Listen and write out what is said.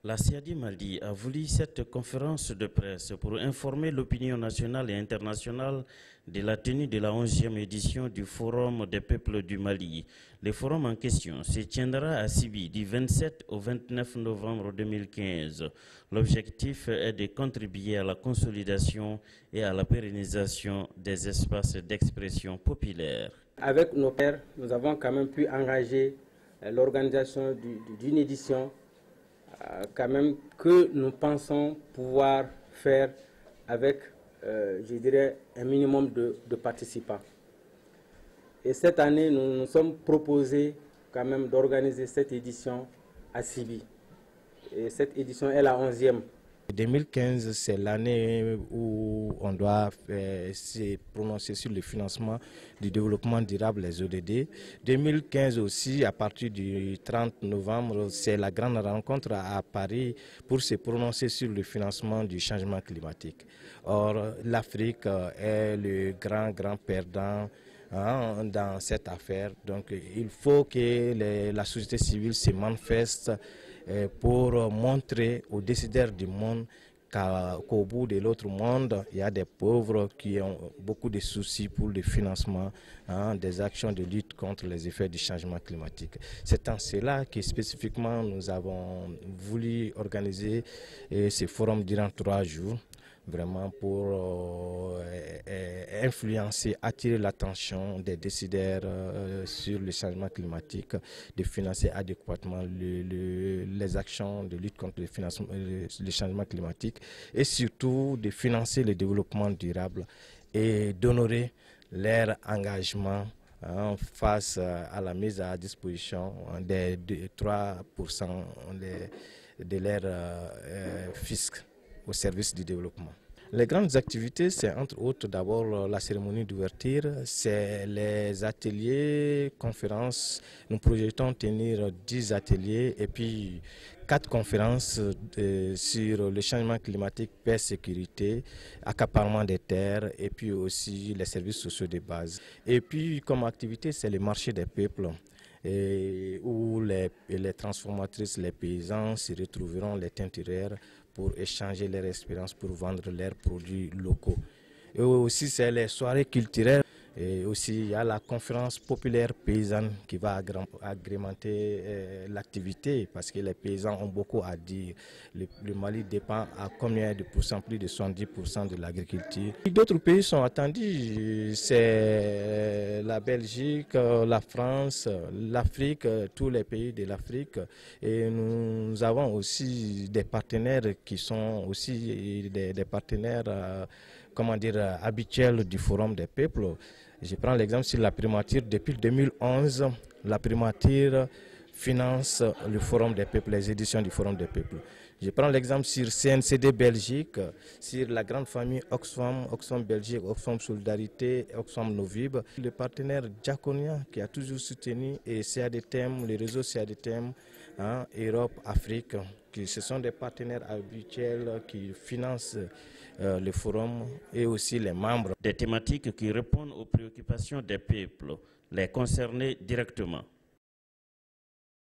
La CIADI Mali a voulu cette conférence de presse pour informer l'opinion nationale et internationale de la tenue de la 11e édition du Forum des peuples du Mali. Le forum en question se tiendra à Sibi du 27 au 29 novembre 2015. L'objectif est de contribuer à la consolidation et à la pérennisation des espaces d'expression populaire. Avec nos pairs, nous avons quand même pu engager l'organisation d'une édition quand même que nous pensons pouvoir faire avec, je dirais, un minimum de participants. Et cette année, nous nous sommes proposés quand même d'organiser cette édition à Sibi. Et cette édition est la 11e. 2015, c'est l'année où on doit se prononcer sur le financement du développement durable, les ODD. 2015 aussi, à partir du 30 novembre, c'est la grande rencontre à Paris pour se prononcer sur le financement du changement climatique. Or, l'Afrique est le grand perdant dans cette affaire. Donc, il faut que la société civile se manifeste pour montrer aux décideurs du monde qu'au bout de l'autre monde, il y a des pauvres qui ont beaucoup de soucis pour le financement des actions de lutte contre les effets du changement climatique. C'est en cela que spécifiquement nous avons voulu organiser ce forum durant 3 jours, vraiment pour influencer, attirer l'attention des décideurs sur le changement climatique, de financer adéquatement les actions de lutte contre le changement climatique et surtout de financer le développement durable et d'honorer leur engagement face à la mise à disposition des 3% de leur fisc au service du développement. Les grandes activités, c'est entre autres d'abord la cérémonie d'ouverture, c'est les ateliers, conférences. Nous projetons tenir 10 ateliers et puis 4 conférences sur le changement climatique, paix, sécurité, accaparement des terres et puis aussi les services sociaux de base. Et puis comme activité, c'est le marché des peuples. Où les transformatrices, les paysans se retrouveront, les teinturières, pour échanger leurs expériences, pour vendre leurs produits locaux. Et aussi, c'est les soirées culturelles. Et aussi, il y a la conférence populaire paysanne qui va agrémenter l'activité parce que les paysans ont beaucoup à dire. Le Mali dépend à combien de pourcents, plus de 70% de l'agriculture. D'autres pays sont attendus, c'est la Belgique, la France, l'Afrique, tous les pays de l'Afrique. Et nous avons aussi des partenaires qui sont aussi des partenaires habituels du Forum des peuples. Je prends l'exemple sur la primature. Depuis 2011, la primature finance le Forum des peuples, les éditions du Forum des peuples. Je prends l'exemple sur CNCD Belgique, sur la grande famille Oxfam, Oxfam Belgique, Oxfam Solidarité, Oxfam Novib. Le partenaire Diaconia qui a toujours soutenu et CADTM, le réseau CADTM, Europe, Afrique. Ce sont des partenaires habituels qui financent le forum et aussi les membres. Des thématiques qui répondent aux préoccupations des peuples, les concerner directement.